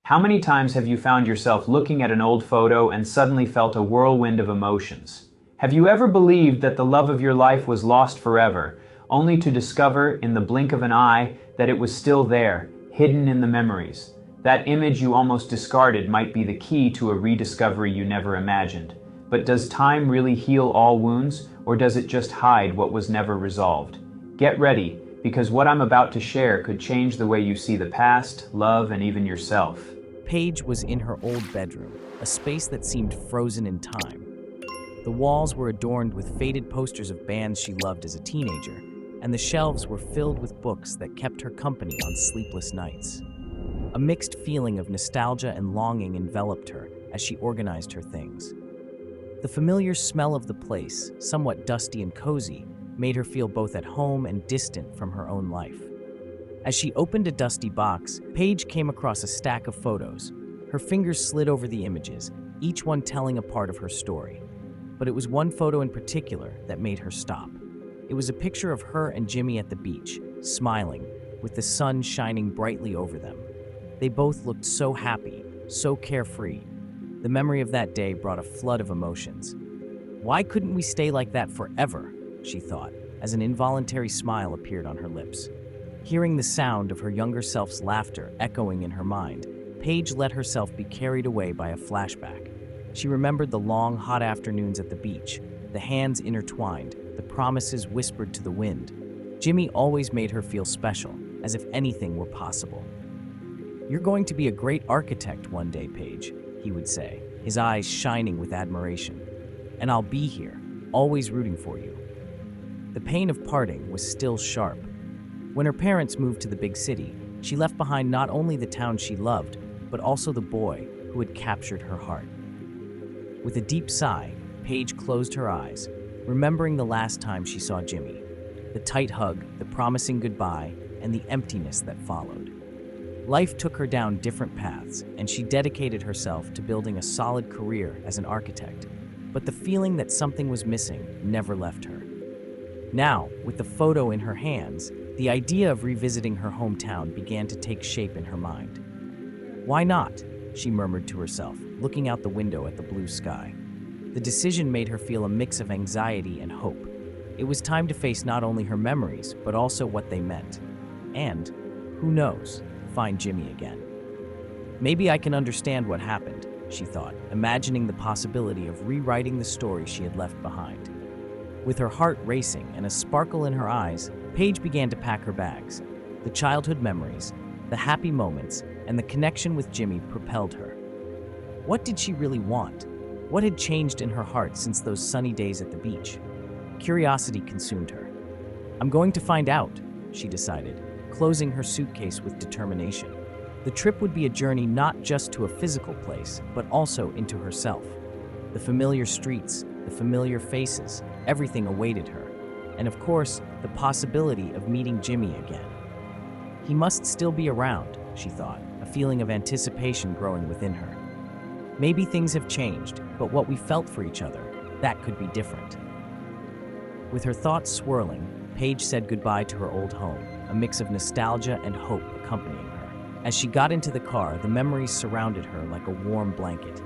How many times have you found yourself looking at an old photo and suddenly felt a whirlwind of emotions? Have you ever believed that the love of your life was lost forever, only to discover in the blink of an eye that it was still there, hidden in the memories? That image you almost discarded might be the key to a rediscovery you never imagined. But does time really heal all wounds, or does it just hide what was never resolved? Get ready, because what I'm about to share could change the way you see the past, love, and even yourself. Paige was in her old bedroom, a space that seemed frozen in time. The walls were adorned with faded posters of bands she loved as a teenager, and the shelves were filled with books that kept her company on sleepless nights. A mixed feeling of nostalgia and longing enveloped her as she organized her things. The familiar smell of the place, somewhat dusty and cozy, made her feel both at home and distant from her own life. As she opened a dusty box, Paige came across a stack of photos. Her fingers slid over the images, each one telling a part of her story. But it was one photo in particular that made her stop. It was a picture of her and Jimmy at the beach, smiling, with the sun shining brightly over them. They both looked so happy, so carefree. The memory of that day brought a flood of emotions. Why couldn't we stay like that forever? She thought, as an involuntary smile appeared on her lips. Hearing the sound of her younger self's laughter echoing in her mind, Paige let herself be carried away by a flashback. She remembered the long, hot afternoons at the beach, the hands intertwined, the promises whispered to the wind. Jimmy always made her feel special, as if anything were possible. "You're going to be a great architect one day, Paige," he would say, his eyes shining with admiration. "And I'll be here, always rooting for you." The pain of parting was still sharp. When her parents moved to the big city, she left behind not only the town she loved, but also the boy who had captured her heart. With a deep sigh, Paige closed her eyes, remembering the last time she saw Jimmy, the tight hug, the promising goodbye, and the emptiness that followed. Life took her down different paths, and she dedicated herself to building a solid career as an architect. But the feeling that something was missing never left her. Now, with the photo in her hands, the idea of revisiting her hometown began to take shape in her mind. "Why not?" she murmured to herself, looking out the window at the blue sky. The decision made her feel a mix of anxiety and hope. It was time to face not only her memories, but also what they meant. And, who knows, find Jimmy again. Maybe I can understand what happened, she thought, imagining the possibility of rewriting the story she had left behind. With her heart racing and a sparkle in her eyes, Paige began to pack her bags. The childhood memories, the happy moments, and the connection with Jimmy propelled her. What did she really want? What had changed in her heart since those sunny days at the beach? Curiosity consumed her. "I'm going to find out," she decided, closing her suitcase with determination. The trip would be a journey not just to a physical place, but also into herself. The familiar streets, the familiar faces, everything awaited her. And of course, the possibility of meeting Jimmy again. He must still be around, she thought, a feeling of anticipation growing within her. Maybe things have changed, but what we felt for each other, that could be different. With her thoughts swirling, Paige said goodbye to her old home, a mix of nostalgia and hope accompanying her. As she got into the car, the memories surrounded her like a warm blanket.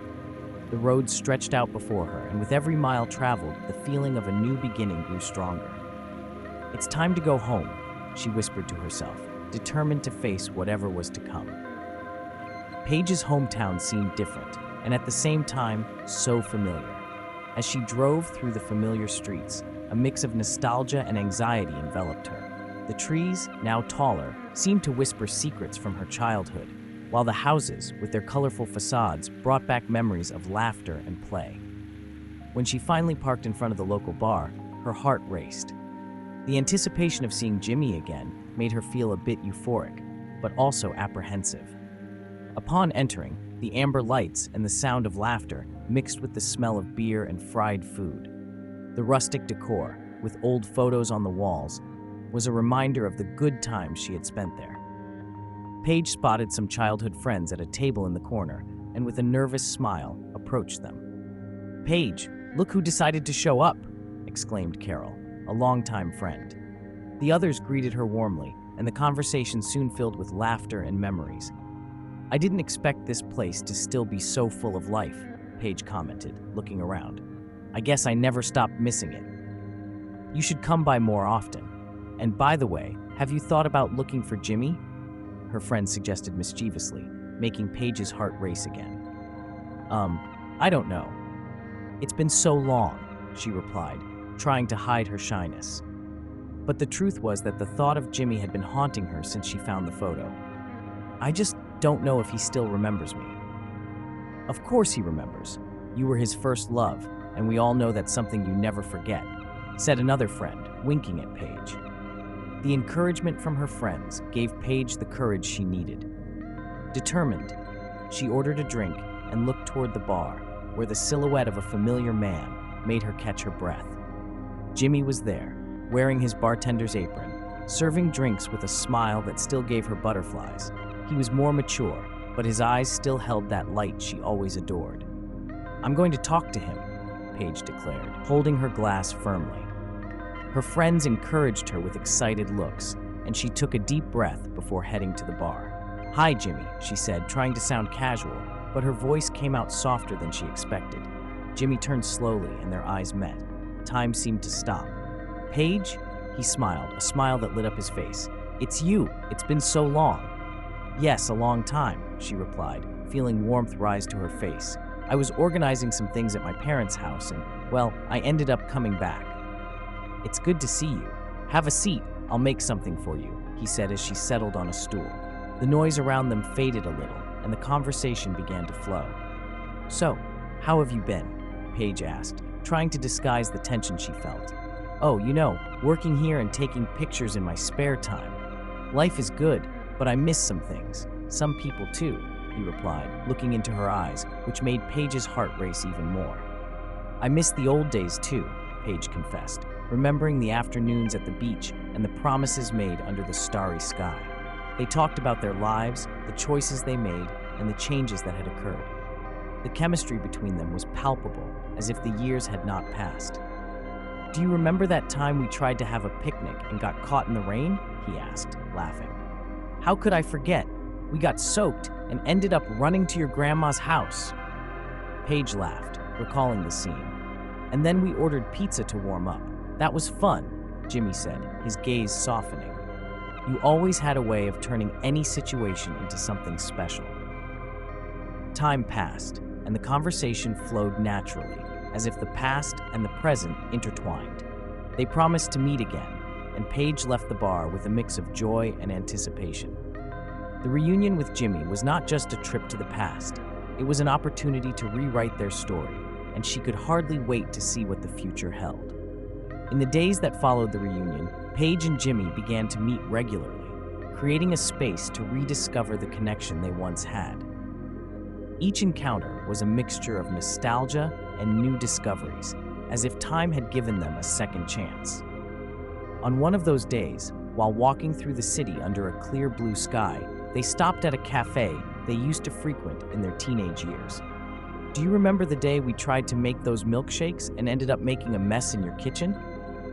The road stretched out before her, and with every mile traveled, the feeling of a new beginning grew stronger. "It's time to go home," she whispered to herself, determined to face whatever was to come. Paige's hometown seemed different, and at the same time, so familiar. As she drove through the familiar streets, a mix of nostalgia and anxiety enveloped her. The trees, now taller, seemed to whisper secrets from her childhood, while the houses, with their colorful facades, brought back memories of laughter and play. When she finally parked in front of the local bar, her heart raced. The anticipation of seeing Jimmy again made her feel a bit euphoric, but also apprehensive. Upon entering, the amber lights and the sound of laughter mixed with the smell of beer and fried food. The rustic decor, with old photos on the walls, was a reminder of the good times she had spent there. Paige spotted some childhood friends at a table in the corner, and with a nervous smile, approached them. "Paige, look who decided to show up!" exclaimed Carol, a longtime friend. The others greeted her warmly, and the conversation soon filled with laughter and memories. I didn't expect this place to still be so full of life, Paige commented, looking around. I guess I never stopped missing it. You should come by more often. And by the way, have you thought about looking for Jimmy? Her friend suggested mischievously, making Paige's heart race again. I don't know. It's been so long, she replied, trying to hide her shyness. But the truth was that the thought of Jimmy had been haunting her since she found the photo. I just don't know if he still remembers me. Of course he remembers. You were his first love, and we all know that's something you never forget, said another friend, winking at Paige. The encouragement from her friends gave Paige the courage she needed. Determined, she ordered a drink and looked toward the bar, where the silhouette of a familiar man made her catch her breath. Jimmy was there, wearing his bartender's apron, serving drinks with a smile that still gave her butterflies. He was more mature, but his eyes still held that light she always adored. I'm going to talk to him, Paige declared, holding her glass firmly. Her friends encouraged her with excited looks, and she took a deep breath before heading to the bar. Hi, Jimmy, she said, trying to sound casual, but her voice came out softer than she expected. Jimmy turned slowly, and their eyes met. Time seemed to stop. Paige? He smiled, a smile that lit up his face. It's you. It's been so long. Yes, a long time, she replied, feeling warmth rise to her face. I was organizing some things at my parents' house, and, well, I ended up coming back. It's good to see you. Have a seat. I'll make something for you, he said as she settled on a stool. The noise around them faded a little, and the conversation began to flow. So, how have you been? Paige asked, trying to disguise the tension she felt. Oh, working here and taking pictures in my spare time. Life is good, but I miss some things. Some people too, he replied, looking into her eyes, which made Paige's heart race even more. I miss the old days too, Paige confessed, remembering the afternoons at the beach and the promises made under the starry sky. They talked about their lives, the choices they made, and the changes that had occurred. The chemistry between them was palpable, as if the years had not passed. Do you remember that time we tried to have a picnic and got caught in the rain? He asked, laughing. How could I forget? We got soaked and ended up running to your grandma's house. Paige laughed, recalling the scene. And then we ordered pizza to warm up. That was fun, Jimmy said, his gaze softening. You always had a way of turning any situation into something special. Time passed, and the conversation flowed naturally, as if the past and the present intertwined. They promised to meet again, and Paige left the bar with a mix of joy and anticipation. The reunion with Jimmy was not just a trip to the past. It was an opportunity to rewrite their story, and she could hardly wait to see what the future held. In the days that followed the reunion, Paige and Jimmy began to meet regularly, creating a space to rediscover the connection they once had. Each encounter was a mixture of nostalgia and new discoveries, as if time had given them a second chance. On one of those days, while walking through the city under a clear blue sky, they stopped at a cafe they used to frequent in their teenage years. Do you remember the day we tried to make those milkshakes and ended up making a mess in your kitchen?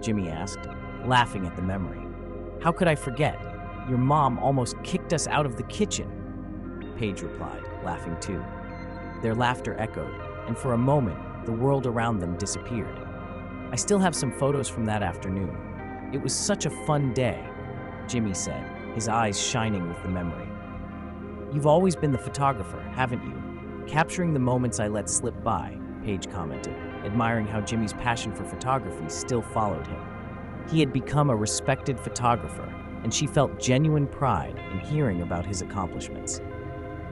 Jimmy asked, laughing at the memory. How could I forget? Your mom almost kicked us out of the kitchen. Paige replied, laughing too. Their laughter echoed, and for a moment, the world around them disappeared. I still have some photos from that afternoon. It was such a fun day, Jimmy said, his eyes shining with the memory. You've always been the photographer, haven't you? Capturing the moments I let slip by, Paige commented, admiring how Jimmy's passion for photography still followed him. He had become a respected photographer, and she felt genuine pride in hearing about his accomplishments.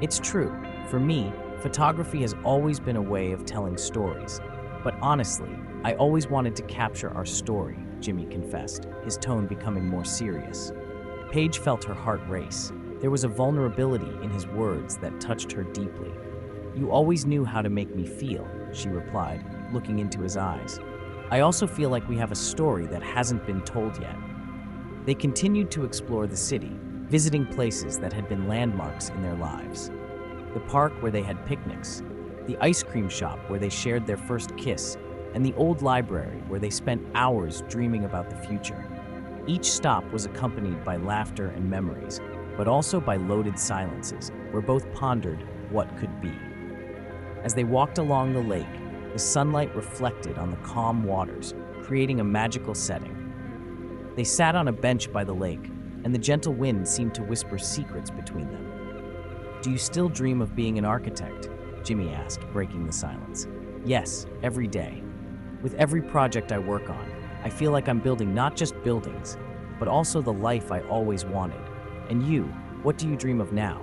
It's true, for me, photography has always been a way of telling stories. But honestly, I always wanted to capture our story, Jimmy confessed, his tone becoming more serious. Paige felt her heart race. There was a vulnerability in his words that touched her deeply. You always knew how to make me feel, she replied, looking into his eyes. I also feel like we have a story that hasn't been told yet. They continued to explore the city, visiting places that had been landmarks in their lives. The park where they had picnics, the ice cream shop where they shared their first kiss, and the old library where they spent hours dreaming about the future. Each stop was accompanied by laughter and memories, but also by loaded silences, where both pondered what could be. As they walked along the lake, the sunlight reflected on the calm waters, creating a magical setting. They sat on a bench by the lake, and the gentle wind seemed to whisper secrets between them. "Do you still dream of being an architect?" Jimmy asked, breaking the silence. "Yes, every day. With every project I work on, I feel like I'm building not just buildings, but also the life I always wanted. And you, what do you dream of now?"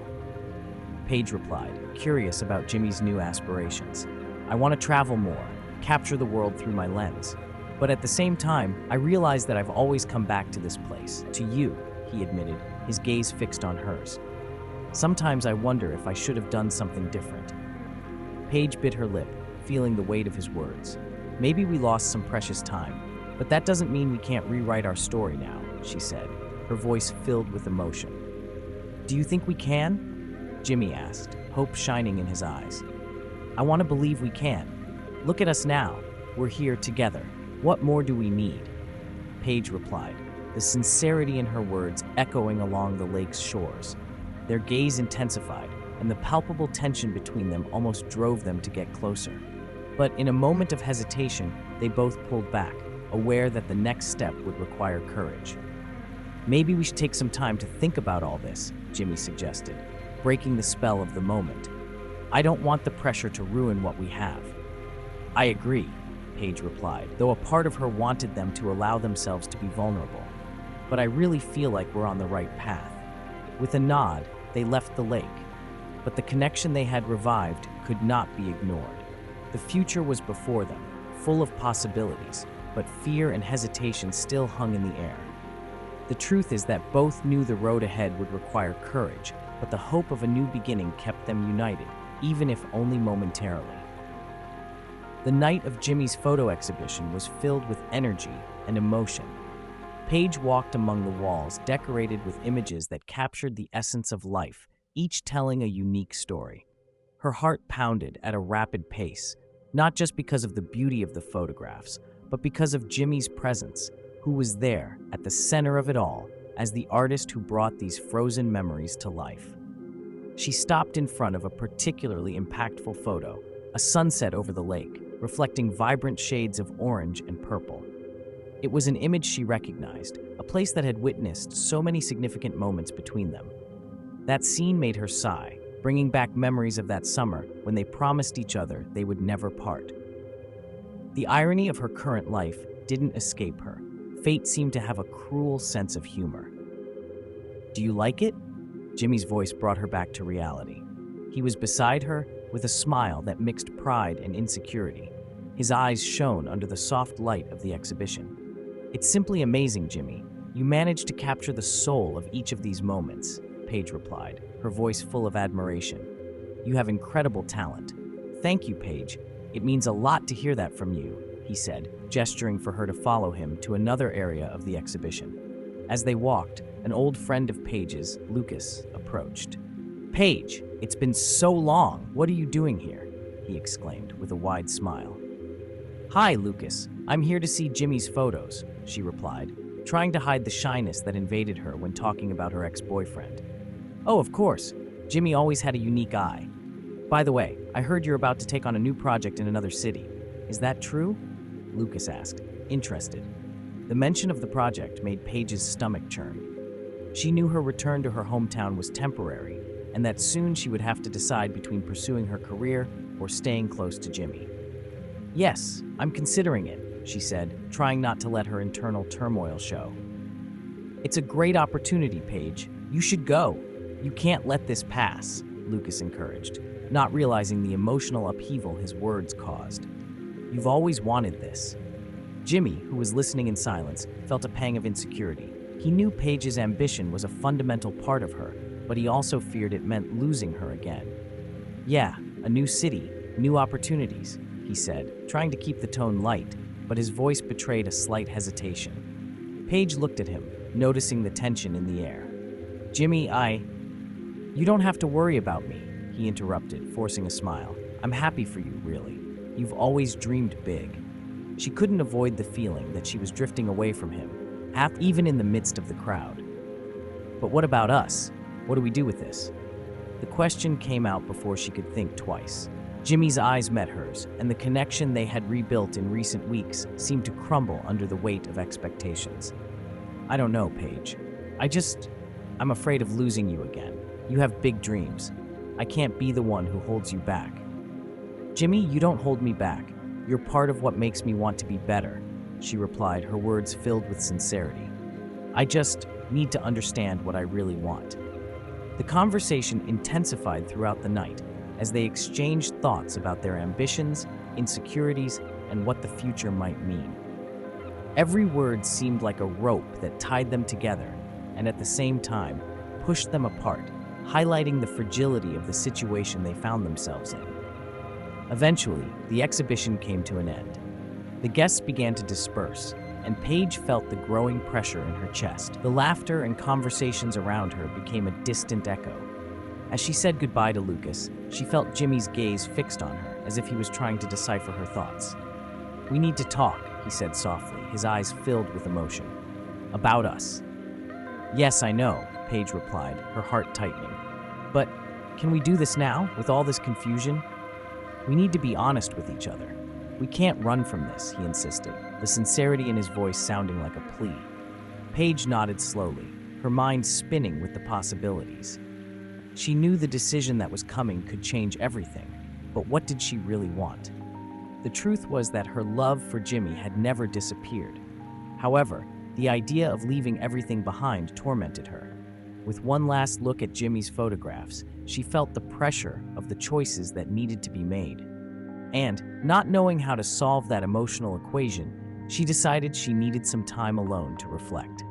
Paige replied, curious about Jimmy's new aspirations. "I want to travel more, capture the world through my lens. But at the same time, I realize that I've always come back to this place, to you," he admitted, his gaze fixed on hers. "Sometimes I wonder if I should have done something different." Paige bit her lip, feeling the weight of his words. "Maybe we lost some precious time, but that doesn't mean we can't rewrite our story now," she said, her voice filled with emotion. "Do you think we can?" Jimmy asked, hope shining in his eyes. "I want to believe we can. Look at us now. We're here together. What more do we need?" Paige replied, the sincerity in her words echoing along the lake's shores. Their gaze intensified, and the palpable tension between them almost drove them to get closer. But in a moment of hesitation, they both pulled back, aware that the next step would require courage. "Maybe we should take some time to think about all this," Jimmy suggested, breaking the spell of the moment. "I don't want the pressure to ruin what we have." "I agree," Paige replied, though a part of her wanted them to allow themselves to be vulnerable. "But I really feel like we're on the right path." With a nod, they left the lake. But the connection they had revived could not be ignored. The future was before them, full of possibilities, but fear and hesitation still hung in the air. The truth is that both knew the road ahead would require courage, but the hope of a new beginning kept them united, even if only momentarily. The night of Jimmy's photo exhibition was filled with energy and emotion. Paige walked among the walls decorated with images that captured the essence of life, each telling a unique story. Her heart pounded at a rapid pace, not just because of the beauty of the photographs, but because of Jimmy's presence, who was there at the center of it all as the artist who brought these frozen memories to life. She stopped in front of a particularly impactful photo, a sunset over the lake, reflecting vibrant shades of orange and purple. It was an image she recognized, a place that had witnessed so many significant moments between them. That scene made her sigh, bringing back memories of that summer when they promised each other they would never part. The irony of her current life didn't escape her. Fate seemed to have a cruel sense of humor. "Do you like it?" Jimmy's voice brought her back to reality. He was beside her with a smile that mixed pride and insecurity. His eyes shone under the soft light of the exhibition. "It's simply amazing, Jimmy. You managed to capture the soul of each of these moments," Paige replied, her voice full of admiration. "You have incredible talent." "Thank you, Paige. It means a lot to hear that from you," he said, gesturing for her to follow him to another area of the exhibition. As they walked, an old friend of Paige's, Lucas, approached. "Paige, it's been so long. What are you doing here?" he exclaimed with a wide smile. "Hi, Lucas. I'm here to see Jimmy's photos," she replied, trying to hide the shyness that invaded her when talking about her ex-boyfriend. "Oh, of course. Jimmy always had a unique eye. By the way, I heard you're about to take on a new project in another city. Is that true?" Lucas asked, interested. The mention of the project made Paige's stomach churn. She knew her return to her hometown was temporary, and that soon she would have to decide between pursuing her career or staying close to Jimmy. "Yes, I'm considering it," she said, trying not to let her internal turmoil show. "It's a great opportunity, Paige. You should go. You can't let this pass," Lucas encouraged, not realizing the emotional upheaval his words caused. "You've always wanted this." Jimmy, who was listening in silence, felt a pang of insecurity. He knew Paige's ambition was a fundamental part of her, but he also feared it meant losing her again. "Yeah, a new city, new opportunities," he said, trying to keep the tone light, but his voice betrayed a slight hesitation. Paige looked at him, noticing the tension in the air. "Jimmy, You don't have to worry about me," he interrupted, forcing a smile. "I'm happy for you, really. You've always dreamed big." She couldn't avoid the feeling that she was drifting away from him, even in the midst of the crowd. "But what about us? What do we do with this? The question came out before she could think twice. Jimmy's eyes met hers, and the connection they had rebuilt in recent weeks seemed to crumble under the weight of expectations. I don't know, Paige. I'm afraid of losing you again. You have big dreams. I can't be the one who holds you back. Jimmy, you don't hold me back. You're part of what makes me want to be better, she replied, her words filled with sincerity. I just need to understand what I really want. The conversation intensified throughout the night as they exchanged thoughts about their ambitions, insecurities, and what the future might mean. Every word seemed like a rope that tied them together and at the same time pushed them apart, highlighting the fragility of the situation they found themselves in. Eventually, the exhibition came to an end. The guests began to disperse, and Paige felt the growing pressure in her chest. The laughter and conversations around her became a distant echo. As she said goodbye to Lucas, she felt Jimmy's gaze fixed on her, as if he was trying to decipher her thoughts. "We need to talk," he said softly, his eyes filled with emotion. "About us." "Yes, I know," Paige replied, her heart tightening. "But can we do this now, with all this confusion? We need to be honest with each other. We can't run from this," he insisted, the sincerity in his voice sounding like a plea. Paige nodded slowly, her mind spinning with the possibilities. She knew the decision that was coming could change everything, but what did she really want? The truth was that her love for Jimmy had never disappeared. However, the idea of leaving everything behind tormented her. With one last look at Jimmy's photographs, she felt the pressure of the choices that needed to be made. And, not knowing how to solve that emotional equation, she decided she needed some time alone to reflect.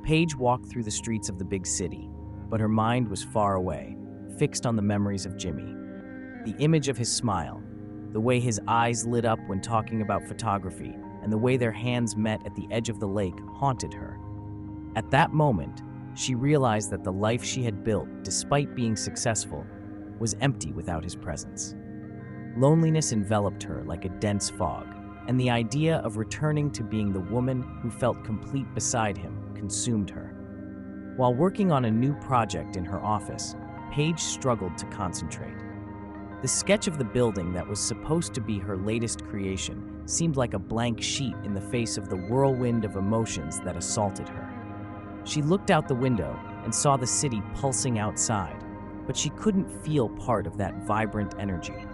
Paige walked through the streets of the big city, but her mind was far away, fixed on the memories of Jimmy. The image of his smile, the way his eyes lit up when talking about photography, and the way their hands met at the edge of the lake haunted her. At that moment, she realized that the life she had built, despite being successful, was empty without his presence. Loneliness enveloped her like a dense fog, and the idea of returning to being the woman who felt complete beside him consumed her. While working on a new project in her office, Paige struggled to concentrate. The sketch of the building that was supposed to be her latest creation seemed like a blank sheet in the face of the whirlwind of emotions that assaulted her. She looked out the window and saw the city pulsing outside, but she couldn't feel part of that vibrant energy.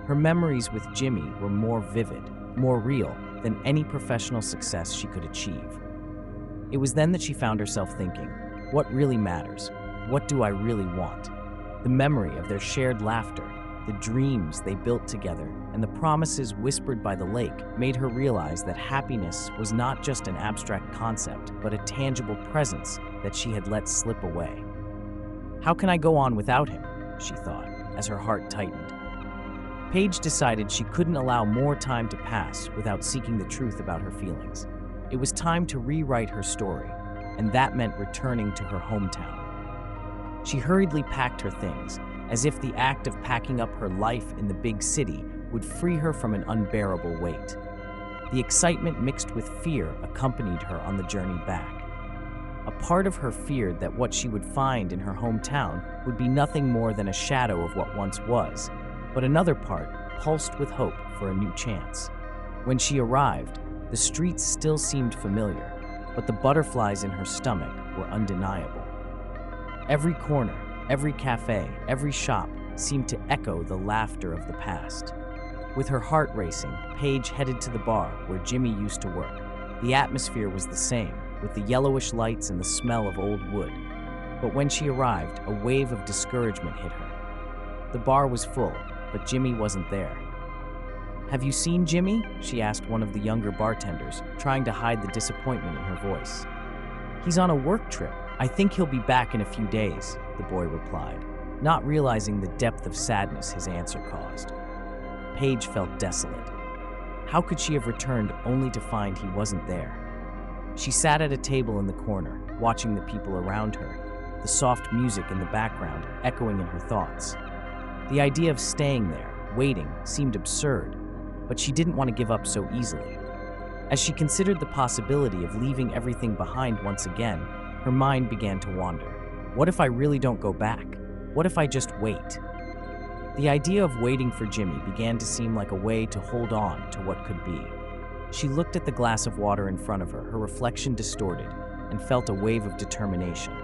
Her memories with Jimmy were more vivid, more real than any professional success she could achieve. It was then that she found herself thinking, what really matters? What do I really want? The memory of their shared laughter, the dreams they built together, and the promises whispered by the lake made her realize that happiness was not just an abstract concept, but a tangible presence that she had let slip away. How can I go on without him? She thought, as her heart tightened. Paige decided she couldn't allow more time to pass without seeking the truth about her feelings. It was time to rewrite her story, and that meant returning to her hometown. She hurriedly packed her things, as if the act of packing up her life in the big city would free her from an unbearable weight. The excitement mixed with fear accompanied her on the journey back. A part of her feared that what she would find in her hometown would be nothing more than a shadow of what once was, but another part pulsed with hope for a new chance. When she arrived, the streets still seemed familiar, but the butterflies in her stomach were undeniable. Every corner, every cafe, every shop seemed to echo the laughter of the past. With her heart racing, Paige headed to the bar where Jimmy used to work. The atmosphere was the same, with the yellowish lights and the smell of old wood. But when she arrived, a wave of discouragement hit her. The bar was full, but Jimmy wasn't there. "Have you seen Jimmy?" she asked one of the younger bartenders, trying to hide the disappointment in her voice. "He's on a work trip. I think he'll be back in a few days," the boy replied, not realizing the depth of sadness his answer caused. Paige felt desolate. How could she have returned only to find he wasn't there? She sat at a table in the corner, watching the people around her, the soft music in the background echoing in her thoughts. The idea of staying there, waiting, seemed absurd, but she didn't want to give up so easily. As she considered the possibility of leaving everything behind once again, her mind began to wander. What if I really don't go back? What if I just wait? The idea of waiting for Jimmy began to seem like a way to hold on to what could be. She looked at the glass of water in front of her, her reflection distorted, and felt a wave of determination.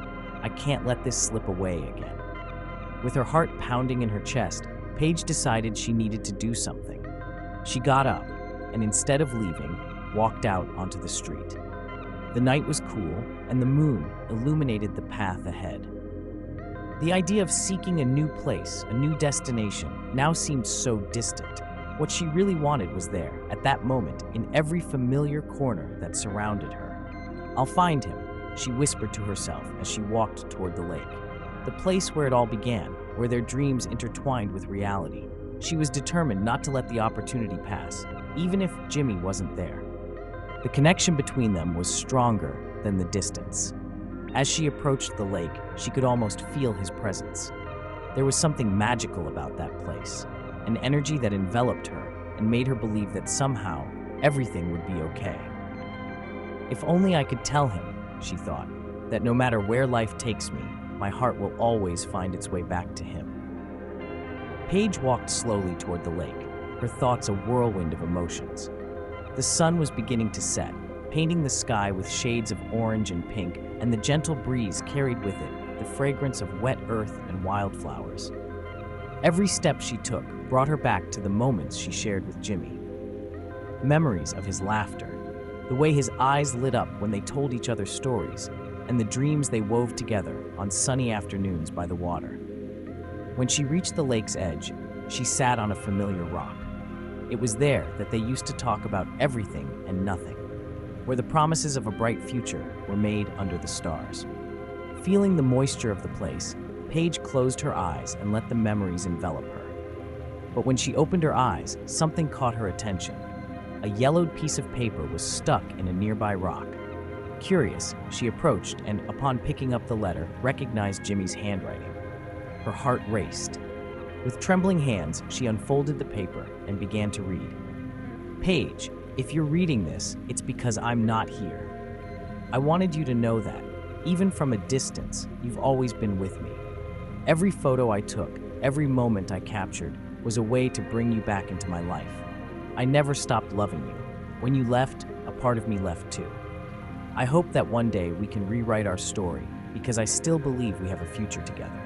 I can't let this slip away again. With her heart pounding in her chest, Paige decided she needed to do something. She got up, and instead of leaving, walked out onto the street. The night was cool, and the moon illuminated the path ahead. The idea of seeking a new place, a new destination, now seemed so distant. What she really wanted was there, at that moment, in every familiar corner that surrounded her. "I'll find him," she whispered to herself as she walked toward the lake. The place where it all began, where their dreams intertwined with reality. She was determined not to let the opportunity pass, even if Jimmy wasn't there. The connection between them was stronger than the distance. As she approached the lake, she could almost feel his presence. There was something magical about that place, an energy that enveloped her and made her believe that somehow everything would be okay. If only I could tell him, she thought, that no matter where life takes me, my heart will always find its way back to him. Paige walked slowly toward the lake, her thoughts a whirlwind of emotions. The sun was beginning to set, painting the sky with shades of orange and pink, and the gentle breeze carried with it the fragrance of wet earth and wildflowers. Every step she took brought her back to the moments she shared with Jimmy. Memories of his laughter, the way his eyes lit up when they told each other stories, and the dreams they wove together on sunny afternoons by the water. When she reached the lake's edge, she sat on a familiar rock. It was there that they used to talk about everything and nothing, where the promises of a bright future were made under the stars. Feeling the moisture of the place, Paige closed her eyes and let the memories envelop her. But when she opened her eyes, something caught her attention. A yellowed piece of paper was stuck in a nearby rock. Curious, she approached and, upon picking up the letter, recognized Jimmy's handwriting. Her heart raced. With trembling hands, she unfolded the paper and began to read. "Paige, if you're reading this, it's because I'm not here. I wanted you to know that, even from a distance, you've always been with me. Every photo I took, every moment I captured, was a way to bring you back into my life. I never stopped loving you. When you left, a part of me left too. I hope that one day we can rewrite our story, because I still believe we have a future together."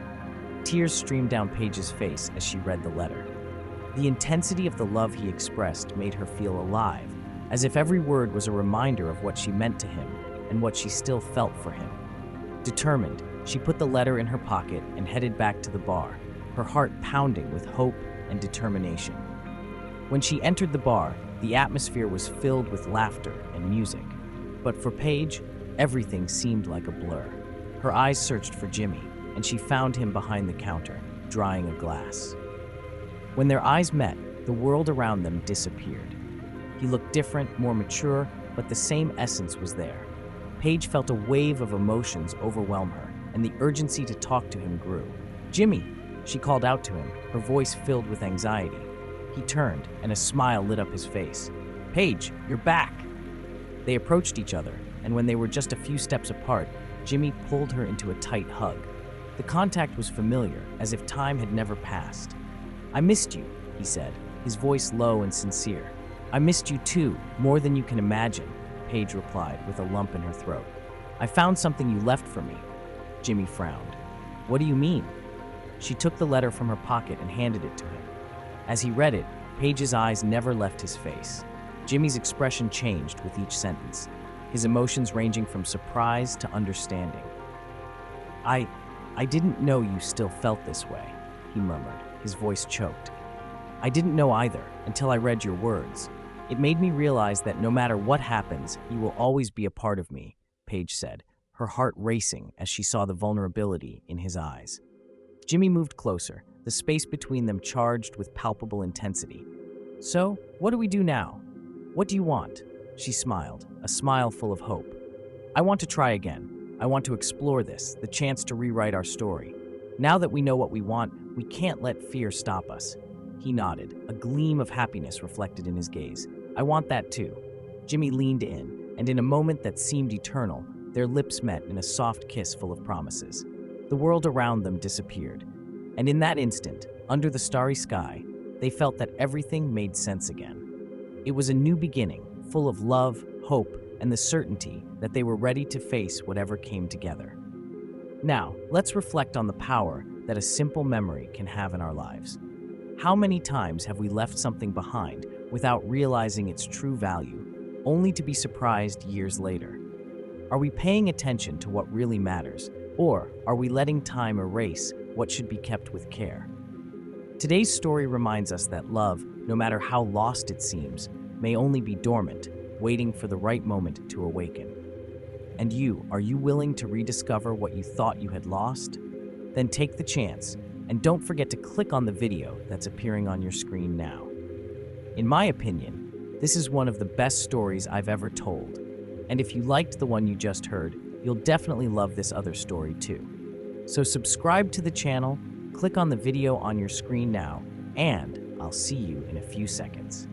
Tears streamed down Paige's face as she read the letter. The intensity of the love he expressed made her feel alive, as if every word was a reminder of what she meant to him and what she still felt for him. Determined, she put the letter in her pocket and headed back to the bar, her heart pounding with hope and determination. When she entered the bar, the atmosphere was filled with laughter and music. But for Paige, everything seemed like a blur. Her eyes searched for Jimmy, and she found him behind the counter, drying a glass. When their eyes met, the world around them disappeared. He looked different, more mature, but the same essence was there. Paige felt a wave of emotions overwhelm her, and the urgency to talk to him grew. "Jimmy!" she called out to him, her voice filled with anxiety. He turned, and a smile lit up his face. "Paige, you're back!" They approached each other, and when they were just a few steps apart, Jimmy pulled her into a tight hug. The contact was familiar, as if time had never passed. "I missed you," he said, his voice low and sincere. "I missed you too, more than you can imagine," Paige replied with a lump in her throat. "I found something you left for me." Jimmy frowned. "What do you mean?" She took the letter from her pocket and handed it to him. As he read it, Paige's eyes never left his face. Jimmy's expression changed with each sentence, his emotions ranging from surprise to understanding. I didn't know you still felt this way," he murmured, his voice choked. "I didn't know either until I read your words. It made me realize that no matter what happens, you will always be a part of me," Paige said, her heart racing as she saw the vulnerability in his eyes. Jimmy moved closer, the space between them charged with palpable intensity. "So, what do we do now? What do you want?" She smiled, a smile full of hope. "I want to try again. I want to explore this, the chance to rewrite our story. Now that we know what we want, we can't let fear stop us." He nodded, a gleam of happiness reflected in his gaze. "I want that too." Jimmy leaned in, and in a moment that seemed eternal, their lips met in a soft kiss full of promises. The world around them disappeared, and in that instant, under the starry sky, they felt that everything made sense again. It was a new beginning, full of love, hope, and the certainty that they were ready to face whatever came together. Now, let's reflect on the power that a simple memory can have in our lives. How many times have we left something behind without realizing its true value, only to be surprised years later? Are we paying attention to what really matters, or are we letting time erase what should be kept with care? Today's story reminds us that love, no matter how lost it seems, may only be dormant, waiting for the right moment to awaken. And are you willing to rediscover what you thought you had lost? Then take the chance, and don't forget to click on the video that's appearing on your screen now. In my opinion, this is one of the best stories I've ever told. And if you liked the one you just heard, you'll definitely love this other story too. So subscribe to the channel, click on the video on your screen now, and I'll see you in a few seconds.